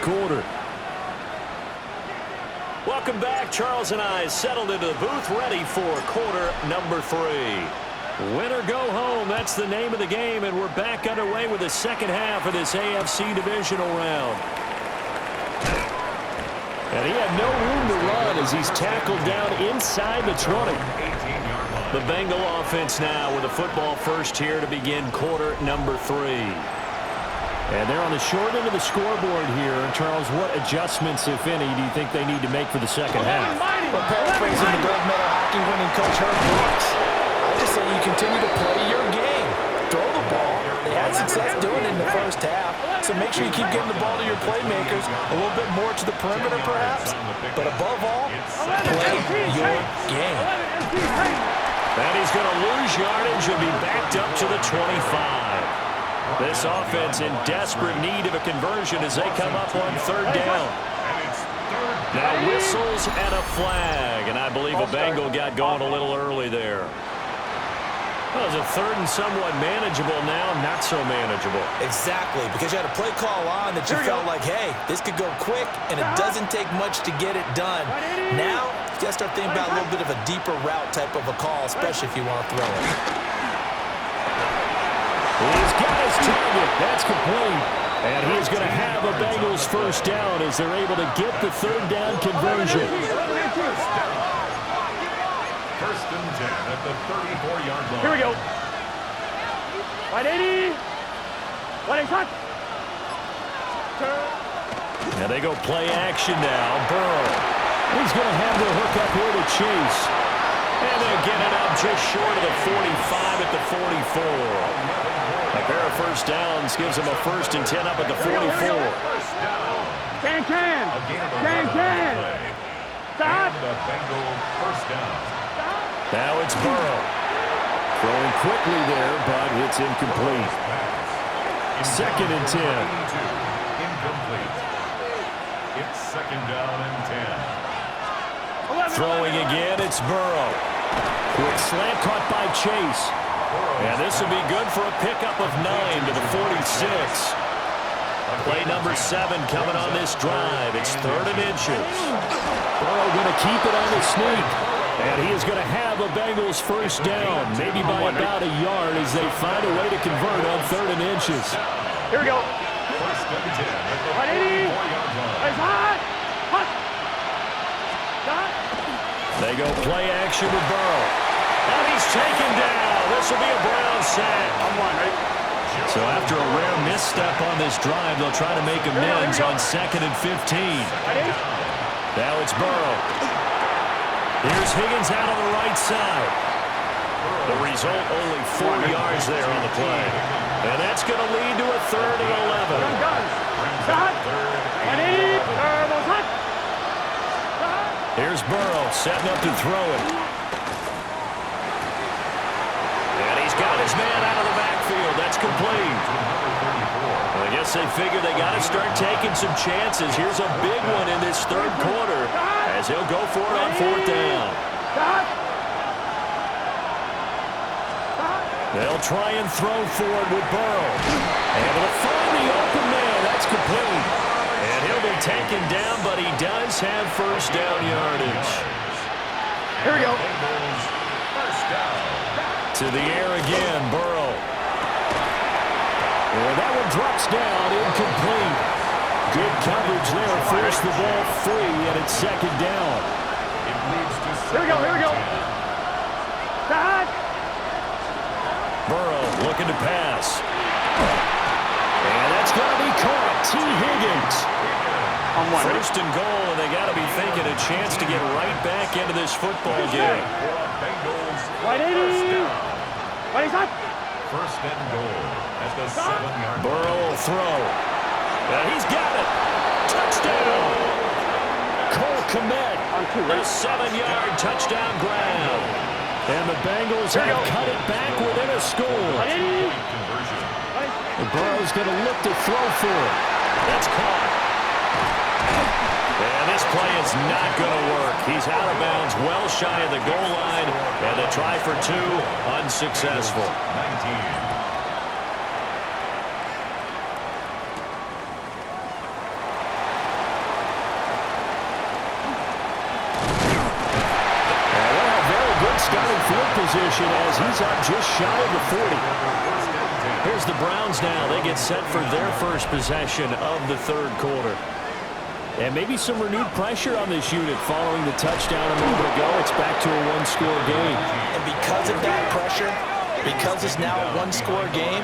quarter. Welcome back. Charles and I settled into the booth, ready for quarter number 3. Win or go home, that's the name of the game, and we're back underway with the second half of this AFC divisional round. And he had no room to run as he's tackled down inside the 20. The Bengal offense now with a football first here to begin quarter number 3. And they're on the short end of the scoreboard here. Charles, what adjustments, if any, do you think they need to make for the second half? Well, paraphrasing the gold medal hockey winning coach Herb Brooks, I just say you continue to play your game. Throw the ball. They had success doing it in the first half, so make sure you keep getting the ball to your playmakers, a little bit more to the perimeter perhaps, but above all, play your game. And he's going to lose yardage and be backed up to the 25. This offense in desperate need of a conversion as they come up on third down. Now whistles and a flag, and I believe a Bengal got going a little early there. Well, it was a third and somewhat manageable now, not so manageable. Exactly, because you had a play call on that you felt like, hey, this could go quick, and it doesn't take much to get it done. Now, you got to start thinking about a little bit of a deeper route type of a call, especially if you want to throw it. He's got his target. That's complete. And he's going to have a Bengals first down as they're able to get the third down conversion. First and 10 at the 34-yard line. Here we go. 180. 180. Now they go play action now. Burrow. He's going to have the hook up here to Chase. And they'll get it up just short of the 45 at the 44. A pair of first downs gives them a first and 10 up at the 44. Can. Stop. First down. Now it's Burrow. Throwing quickly there, but it's incomplete. Second and 10. Incomplete. It's second down and 10. Throwing again, it's Burrow. Quick slant caught by Chase. And this will be good for a pickup of 9 to the 46. Play number 7 coming on this drive. It's third and inches. Burrow going to keep it on the sneak. And he is going to have a Bengals first down, maybe by about a yard as they find a way to convert on third and inches. Here we go. First and 10 at the 180. 34-yard line. It's hot. They go play action with Burrow. And he's taken down. This will be a Brown sack. So after a rare misstep on this drive, they'll try to make amends on second and 15. Now it's Burrow. Here's Higgins out on the right side. The result, only 4 yards there on the play. And that's going to lead to a third and 11. Here's Burrow setting up to throw it. And he's got his man out of the backfield. That's complete. Well, I guess they figure they got to start taking some chances. Here's a big one in this third quarter as he'll go for it on fourth down. They'll try and throw for it with Burrow. And to find the open man. That's complete. And he'll be taken down, but he does have first down yardage. Here we go. To the air again, Burrow. And that one drops down, incomplete. Good coverage there, forced the ball free, and it's second down. Here we go. Burrow looking to pass. And that's going to be caught. T. Higgins. First and goal, and they got to be thinking a chance to get right back into this football game. 180. First and goal at the 7-yard line. Burrow will throw. And he's got it. Touchdown. Cole Kmet. A 7-yard touchdown grab. And the Bengals have cut it back within a score. And Burrow's going to look to throw for it. That's caught. And this play is not going to work. He's out of bounds, well shy of the goal line. And the try for 2, unsuccessful. 19. starting field position as he's up just shy of the 40. Here's the Browns now. They get set for their first possession of the third quarter. And maybe some renewed pressure on this unit following the touchdown a moment ago. It's back to a one-score game. And because of that pressure, because it's now a one-score game,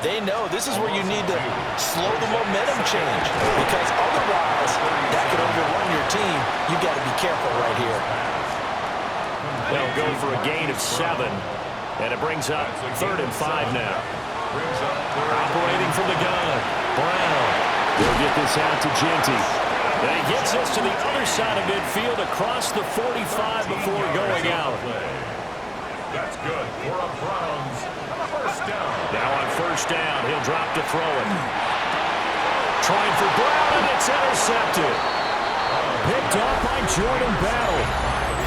they know this is where you need to slow the momentum change. Because otherwise, that could overrun your team. You got to be careful right here. They'll go for a gain of 7. And it brings up 3rd and 5 now. Operating from the gun, Brown. They'll get this out to Genty. And he gets this to the other side of midfield across the 45 before going out. That's good for a Browns first down. Now on first down, he'll drop to throw it. Trying for Brown, and it's intercepted. Picked off by Jordan Battle.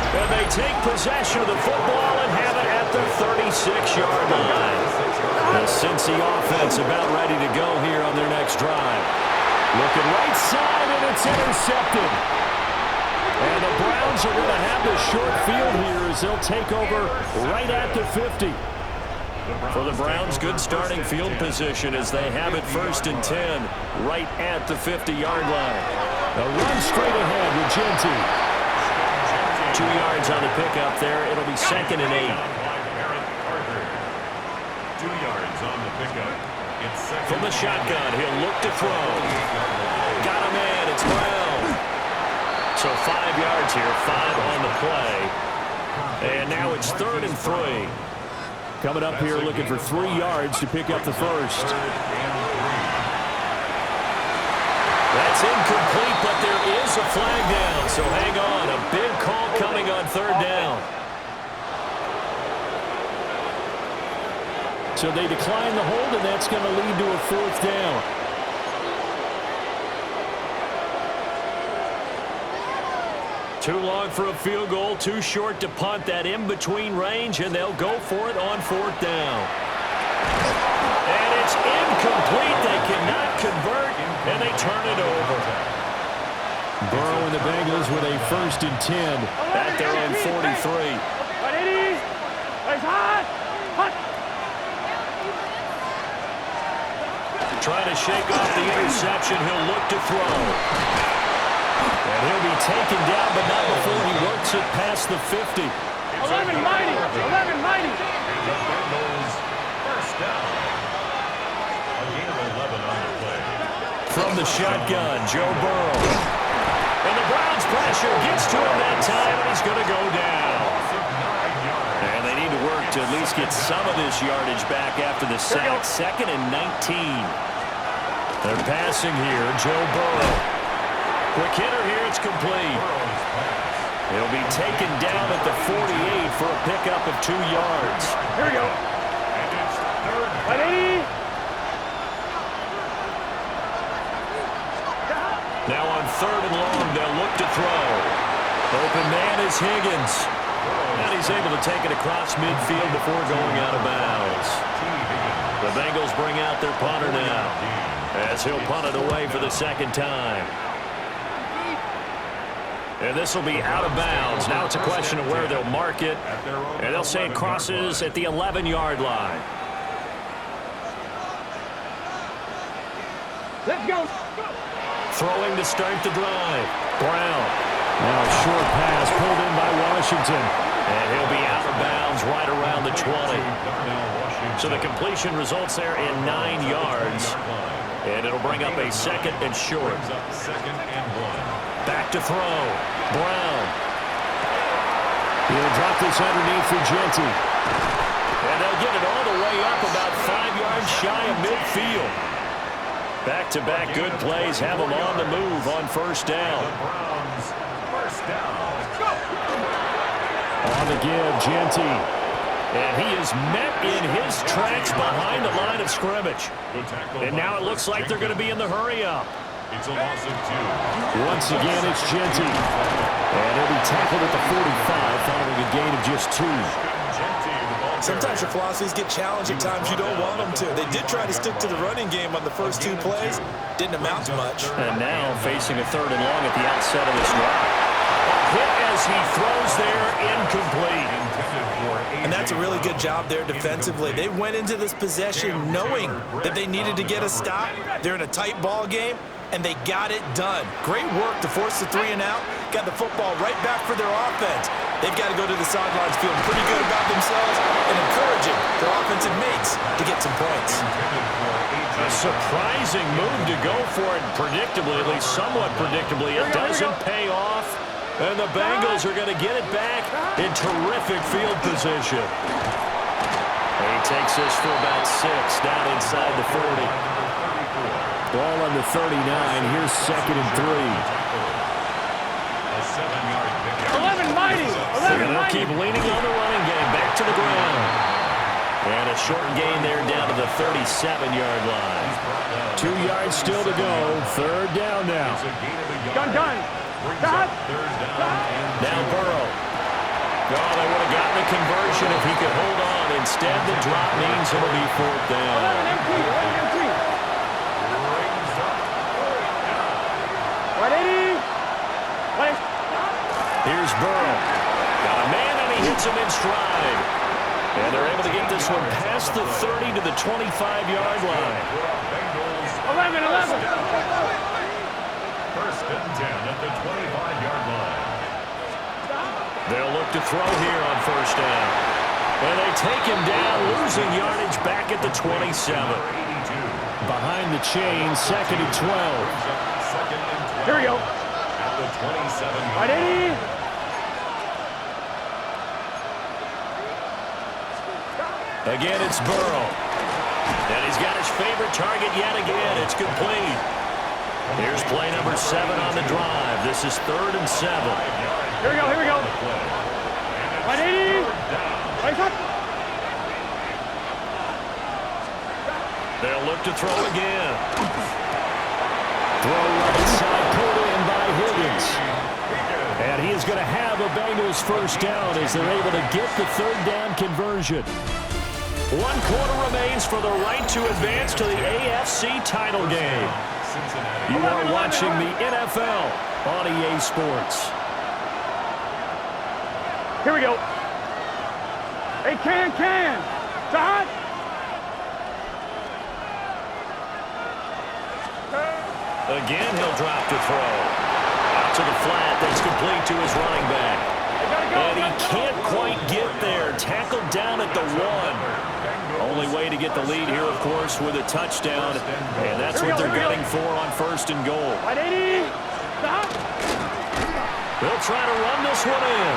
And they take possession of the football and have it at the 36-yard line. The Cincy offense about ready to go here on their next drive. Looking right side, and it's intercepted. And the Browns are going to have the short field here as they'll take over right at the 50. For the Browns, good starting field position as they have it 1st and 10 right at the 50-yard line. A run straight ahead with Genty. 2 yards on the pickup there. It'll be 2nd and 8. 2 yards on the pickup. It's second. From the shotgun, he'll look to throw. Got him in. It's Brown. So 5 yards here, 5 on the play. And now it's 3rd and 3. Coming up here looking for 3 yards to pick up the first. That's incomplete, but there is a flag down. So hang on. A big call coming on 3rd down. So they decline the hold, and that's going to lead to a 4th down. Too long for a field goal, too short to punt. That in-between range, and they'll go for it on 4th down. And it's incomplete. They cannot convert, and they turn it over. Burrow and the Bengals with a 1st and 10 at their own 43. Trying to shake off the interception. He'll look to throw. And he'll be taken down, but not before he works it past the 50. 11 mighty. The Bengals first down. A gain of 11 on the play. From the shotgun, Joe Burrow. And the Browns pressure gets to him that time, and he's going to go down. And they need to work to at least get some of this yardage back after the sack. 2nd and 19. They're passing here, Joe Burrow. Quick hitter here, it's complete. He'll be taken down at the 48 for a pickup of 2 yards. Here we go. And it's 3rd. 180. Now on 3rd and long, they'll look to throw. Open man is Higgins. And he's able to take it across midfield before going out of bounds. The Bengals bring out their punter now, as he'll punt it away for the 2nd time. And this will be out of bounds. Now it's a question of where they'll mark it. And they'll say it crosses at the 11-yard line. Let's go. Throwing to start the drive. Brown. Now a short pass pulled in by Washington. And he'll be out of bounds right around the 20. So the completion results there in 9 yards. And it'll bring up a 2nd and short. 2nd and 1. Back to throw. Brown. He'll drop this underneath for Genty. And they'll get it all the way up about 5 yards shy of midfield. Back-to-back good plays have them on the move on 1st down. The Browns first down. On the give, Genty. And he is met in his tracks behind the line of scrimmage. And now it looks like they're going to be in the hurry-up. It's a loss of 2. Once again, it's Genty. And he'll be tackled at the 45 following a gain of just 2. Sometimes your philosophies get challenged at times you don't want them to. They did try to stick to the running game on the first 2 plays. Didn't amount to much. And now facing a 3rd and long at the outset of this drive. A hit as he throws there, incomplete. And that's a really good job there defensively. They went into this possession knowing that they needed to get a stop. They're in a tight ball game, and they got it done. Great work to force the 3 and out. Got the football right back for their offense. They've got to go to the sidelines feeling pretty good about themselves and encouraging their offensive mates to get some points. A surprising move to go for it, predictably, at least somewhat predictably. It doesn't pay off, and the Bengals are going to get it back in terrific field position. And he takes this for about 6 down inside the 40. Ball on the 39. Here's 2nd and 3. 11 mighty. 11 They'll mighty. keep leaning on the running game. Back to the ground. And a short gain there down to the 37-yard line. 2 yards still to go. 3rd down now. Gun. Stop. Now Burrow. Oh, they would have gotten the conversion if he could hold on. Instead, the drop means it'll be 4th down. 11 empty. 180. Here's Burrow. Got a man, and he hits him in stride. And they're able to get this one past the 30 to the 25-yard line. 11. 1st and 10 at the 25-yard line. They'll look to throw here on 1st down. And they take him down, losing yardage back at the 27. Behind the chain, 2nd and 12. Here we go. At the 27-yard 180. Again, it's Burrow. And he's got his favorite target yet again. It's complete. Here's play number 7 on the drive. This is 3rd and 7. Here we go. 180. Right up. They'll look to throw again. Throw right side, pulled in by Higgins. And he is going to have a Bengals 1st down as they're able to get the 3rd down conversion. 1 quarter remains for the right to advance to the AFC title game. You are watching the NFL on EA Sports. Here we go. Hey, can. Shot. Again, he'll drop to throw. Out to the flat. That's complete to his running back. And he can't quite get there. Tackled down at the 1. Only way to get the lead here, of course, with a touchdown. And that's what they're gunning for on 1st and goal. 180. Stop. They'll try to run this one in.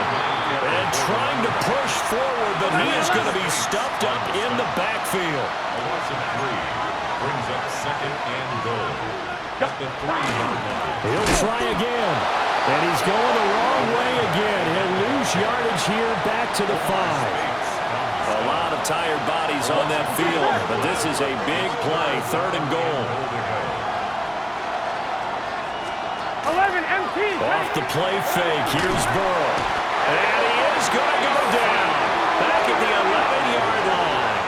And trying to push forward, but he is going to be stuffed up in the backfield. A loss of 3 brings up 2nd and goal. At the 3-yard line. He'll try again. And he's going the wrong way again. He'll lose yardage here back to the 5. A lot of tired bodies on that field, but this is a big play. 3rd and goal. 11 empty. Off the play fake. Here's Burrow. And he is going to go down. Back at the 11-yard line.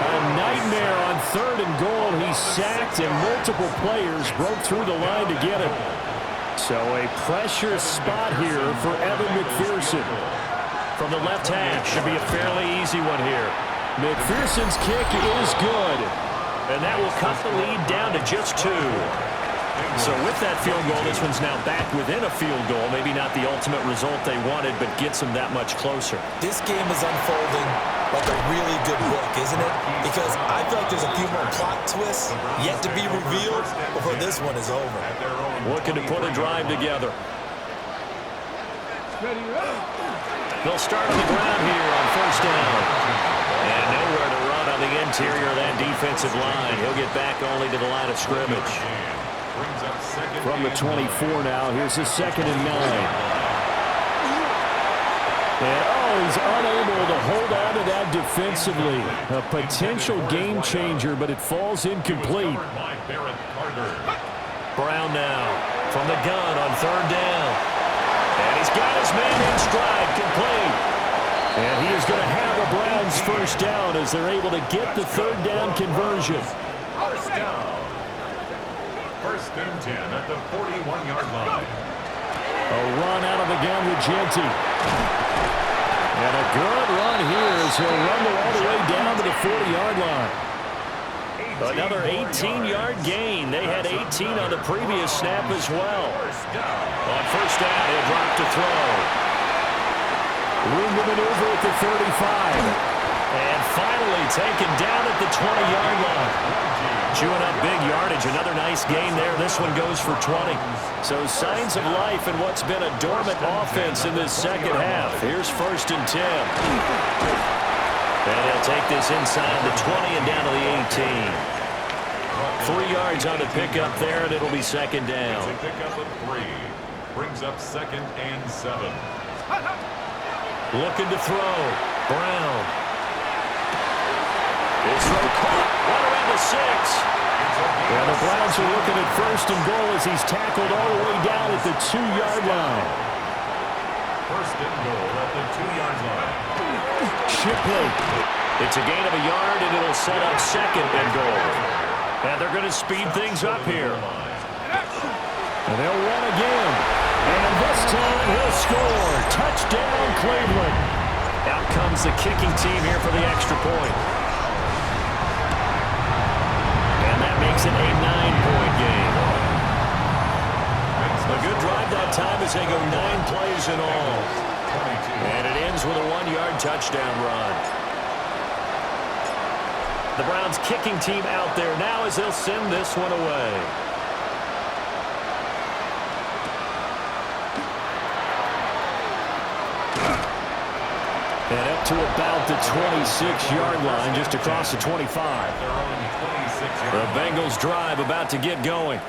A nightmare on 3rd and goal. He's sacked, and multiple players broke through the line to get him. So a pressure spot here for Evan McPherson. From the left hash, should be a fairly easy one here. McPherson's kick is good. And that will cut the lead down to just 2. So with that field goal, this one's now back within a field goal. Maybe not the ultimate result they wanted, but gets them that much closer. This game is unfolding like a really good book, isn't it? Because I feel like there's a few more plot twists yet to be revealed before this one is over. Looking to put a drive together. They'll start on the ground here on 1st down. And nowhere to run on the interior of that defensive line. He'll get back only to the line of scrimmage. From the 24 now, here's the 2nd and 9. And he's unable to hold on to that defensively. A potential game changer, but it falls incomplete. Brown now from the gun on 3rd down. And he's got his man in stride, complete. And he is going to have a Browns 1st down as they're able to get the 3rd down conversion. 1st down. 1st and 10 at the 41-yard line. A run out of the gun with Genty. And a good run here as he'll run all the way down to the 40-yard line. Another 18-yard gain. They had 18 on the previous snap as well. On first down, he'll drop to throw. Room to maneuver at the 35. And finally taken down at the 20-yard line. Chewing up big yardage. Another nice gain there. This one goes for 20. So signs of life in what's been a dormant offense in this second half. Here's 1st and 10. And he'll take this inside the 20 and down to the 18. 3 yards on the pickup there, and it'll be 2nd down. It's a pickup of 3. Brings up 2nd and 7. Looking to throw. Brown. His throw caught right around the 6. And the Browns are looking at 1st and goal as he's tackled all the way down at the 2-yard line. 1st and goal at the 2-yard line. Shipley. It's a gain of a yard, and it'll set up 2nd and goal. And they're going to speed things up here. And they'll run again. And this time he'll score. Touchdown, Cleveland. Out comes the kicking team here for the extra point. And that makes it a 9-point game. A good drive that time as they go 9 plays in all. And it ends with a 1-yard touchdown run. The Browns kicking team out there now as they'll send this one away. And up to about the 26-yard line, just across the 25. The Bengals drive about to get going.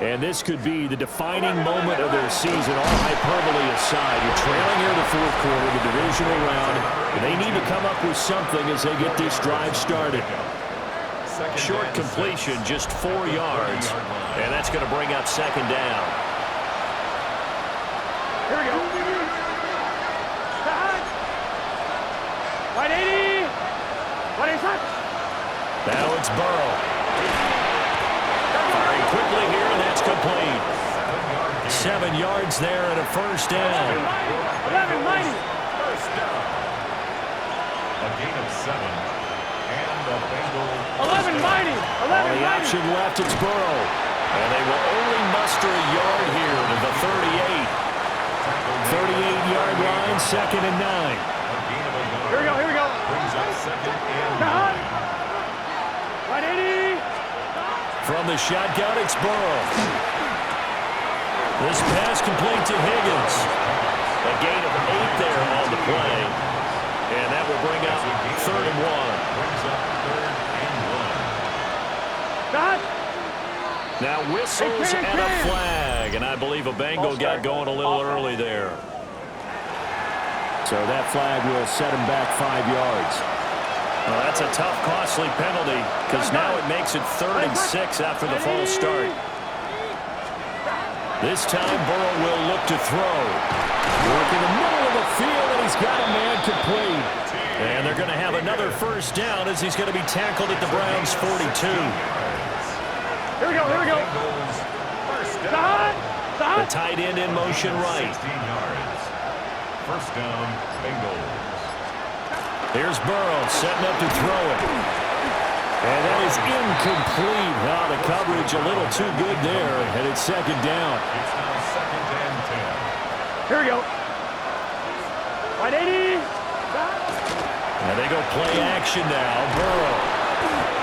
And this could be the defining moment of their season, all hyperbole aside. You're trailing here in the 4th quarter, the divisional round, and they need to come up with something as they get this drive started. Short completion, just 4 yards, and that's going to bring up 2nd down. Here we go. Right 80. Right inside. Now it's Burrow. Firing quickly here, and that's complete. 7 yards there and a 1st down. 11, 90. 1st down. A gain of 7. And the Bengals. 11, 90. 11, On the option left, it's Burrow. And they will only muster a yard here to the 38. 38-yard line, 2nd and 9. Here we go, here we go. Brings up 2nd and 9. Right 80. From the shotgun, it's Burrow. This pass complete to Higgins. A gain of 8 there on the play. And that will bring up 3rd and 1. Brings up 3rd and 1. Dot. Now whistles and a flag. And I believe a Bengal got going a little early there. So that flag will set him back 5 yards. Well, that's a tough, costly penalty because now it makes it 3rd and 6 after the false start. This time, Burrow will look to throw. Work in the middle of the field, and he's got a man complete. And they're going to have another 1st down as he's going to be tackled at the Browns' 42. Here we go, here we go. Dot. The tight end in motion right. 16 yards. 1st down, Bengals. Here's Burrow setting up to throw it. And that is incomplete. Wow, the coverage a little too good there. And it's 2nd down. It's now 2nd and 10. Here we go. Right 80. And they go play action now. Burrow.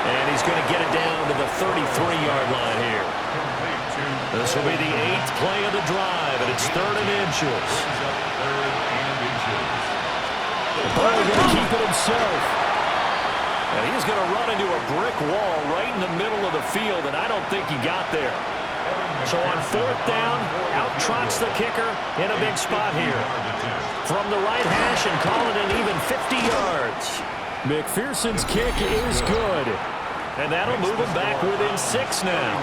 And he's going to get it down to the 33-yard line here. This will be the 8th play of the drive, and it's 3rd and inches. Burrow going to keep it himself. And he's going to run into a brick wall right in the middle of the field, and I don't think he got there. So on 4th down, out trots the kicker in a big spot here. From the right hash and call it an even 50 yards. McPherson's kick is good. And that'll move them back within 6 now.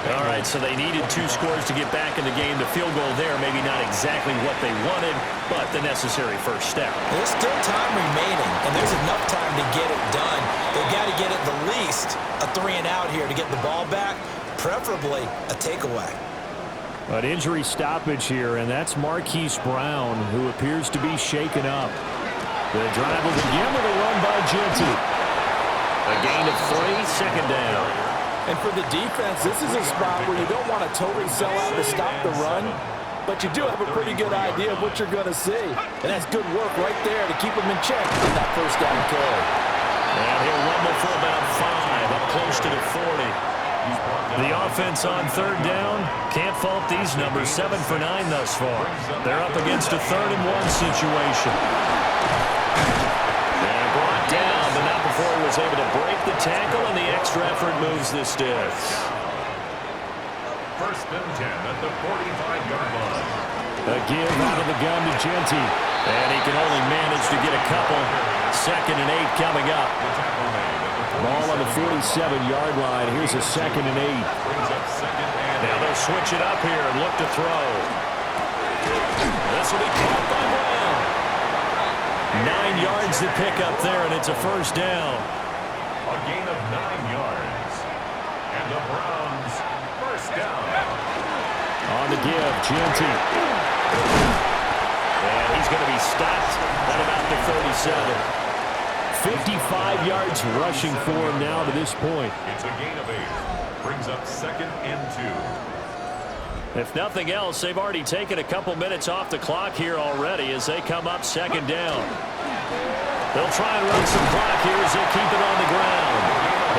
All right, so they needed 2 scores to get back in the game. The field goal there, maybe not exactly what they wanted, but the necessary 1st step. There's still time remaining, and there's enough time to get it done. They've got to get at the least a 3 and out here to get the ball back, preferably a takeaway. An injury stoppage here, and that's Marquise Brown, who appears to be shaken up. The drive will begin with a run by Genty. A gain of 3, second down. And for the defense, this is a spot where you don't want to totally sell out to stop the run, but you do have a pretty good idea of what you're going to see. And that's good work right there to keep them in check on that first down carry. And he'll rumble for about 5, up close to the 40. The offense on third down, can't fault these numbers, 7 for 9 thus far. They're up against a 3rd-and-1 situation. And brought down, but not before he was able to break the tackle, and the extra effort moves the sticks. 1st and 10 at the 45-yard line. A give out of the gun to Genty. And he can only manage to get a couple. 2nd and 8 coming up. Ball on the 47-yard line. Here's a 2nd and 8. Now they'll switch it up here and look to throw. This will be caught by Brown. 9 yards to pick up there, and it's a first down. A gain of 9 yards. And the Browns first down. On the give, Genty. And he's going to be stopped at about the 37. 55 yards rushing for him now to this point. It's a gain of 8. Brings up 2nd and 2. If nothing else, they've already taken a couple minutes off the clock here already as they come up 2nd down. They'll try and run some clock here as they keep it on the ground.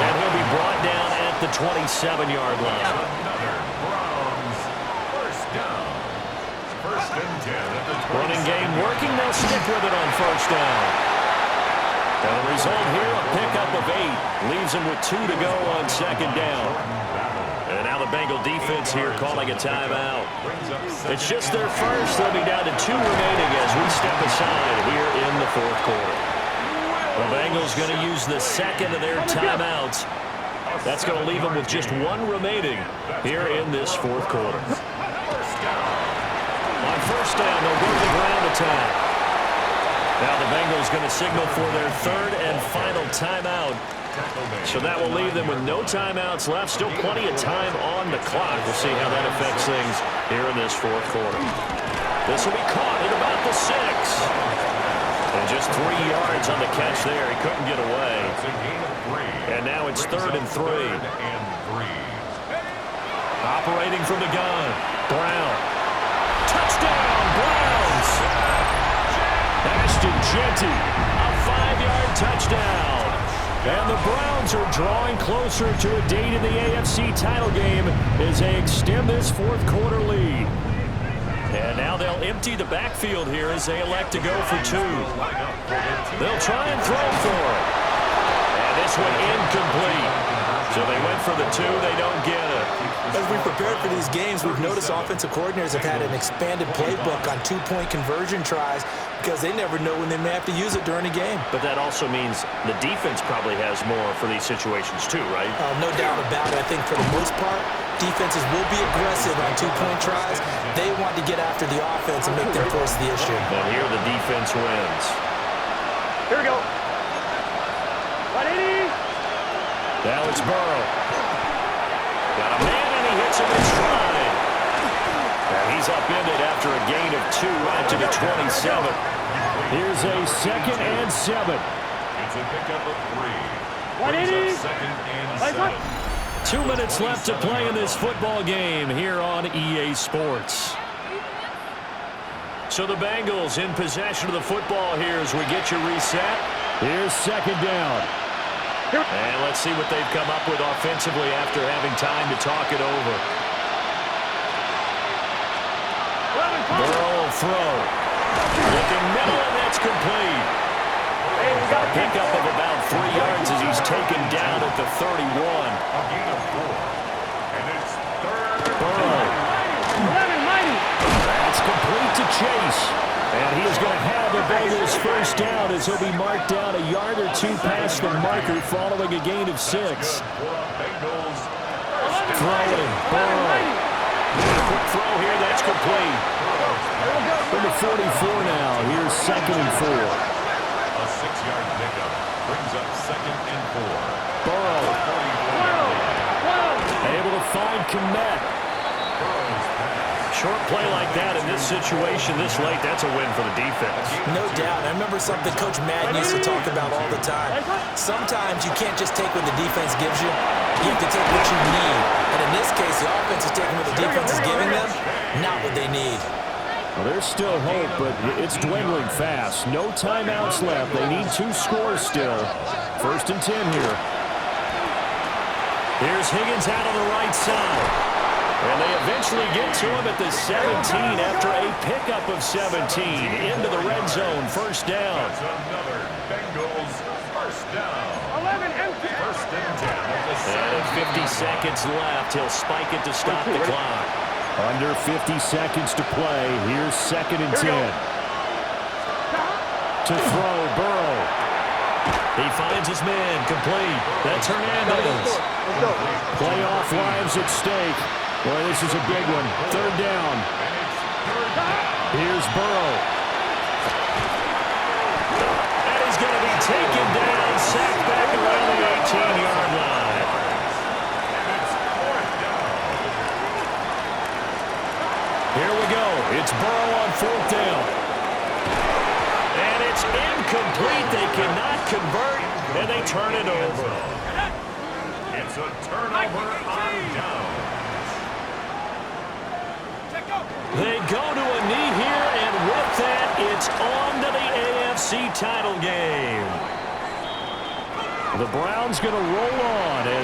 And he'll be brought down at the 27-yard line. Another Browns first down. 1st and 10 at the 27. Running game working. They'll stick with it on first down. And the result here, a pickup of 8. Leaves them with 2 to go on 2nd down. And now the Bengal defense here calling a timeout. It's just their first. They'll be down to 2 remaining as we step aside here in the 4th quarter. The Bengals going to use the 2nd of their timeouts. That's going to leave them with just 1 remaining here in this 4th quarter. On first down, they'll go to the ground attack. Now the Bengals going to signal for their 3rd and final timeout. So that will leave them with no timeouts left. Still plenty of time on the clock. We'll see how that affects things here in this 4th quarter. This will be caught at about the 6. And just 3 yards on the catch there. He couldn't get away. And now it's 3rd and 3. Operating from the gun. Brown. Touchdown, Browns! Ashton Genty, a 5-yard touchdown. And the Browns are drawing closer to a date in the AFC title game as they extend this 4th quarter lead. And now they'll empty the backfield here as they elect to go for 2. They'll try and throw for it. And this one incomplete. So they went for the 2. They don't get it. As we prepared for these games, we've noticed offensive coordinators have had an expanded playbook on 2-point conversion tries because they never know when they may have to use it during a game. But that also means the defense probably has more for these situations too, right? No doubt about it. I think for the most part, defenses will be aggressive on 2-point tries. They want to get after the offense and make them force the issue. And here the defense wins. Here we go. 180. Now it's Burrow. Got a man and he hits him in stride. And he's upended after a gain of 2 right to the 27. Here's a 2nd and 7. It's a pickup of 3. 180. 2nd and 7. 2 minutes left to play in this football game here on EA Sports. So the Bengals in possession of the football here as we get you reset. Here's 2nd down. And let's see what they've come up with offensively after having time to talk it over. Burrow will throw. Looking middle, and that's complete. A pickup of about 3 yards as he's taken down at the 31. A gain of 4. And it's 3rd. Burrow. That's complete to Chase. And he is going to have the Bengals first down as he'll be marked down a yard or 2 past the marker following a gain of 6. Throwing. Burrow. Quick throw here, that's complete. From the 44 now, here's 2nd and 4. A 6-yard pickup brings up 2nd and 4. Burrow. Able to find Kmet. Burrow's pass Short play like that in this situation this late, that's a win for the defense. No doubt. I remember something Coach Madden used to talk about all the time. Sometimes you can't just take what the defense gives you. You have to take what you need. And in this case, the offense is taking what the defense is giving them, not what they need. Well, there's still hope, but it's dwindling fast. No timeouts left. They need 2 scores still. 1st and 10 here. Here's Higgins out on the right side. And they eventually get to him at the 17 after a pickup of 17. Into the red zone, 1st down. That's another Bengals first down. 11 empty. 1st and 10 at the And 50 seconds left. He'll spike it to stop the clock. Under 50 seconds to play. Here's 2nd and 10. To throw, Burrow. He finds his man, complete. That's Hernandez. Playoff lives at stake. Boy, this is a big one. 3rd down. Here's Burrow. And he's going to be taken down, sacked back around the 18-yard line. Here we go. It's Burrow on 4th down. And it's incomplete. They cannot convert, and they turn it over. It's a turnover on down. They go to a knee here, and with that, it's on to the AFC title game. The Browns going to roll on as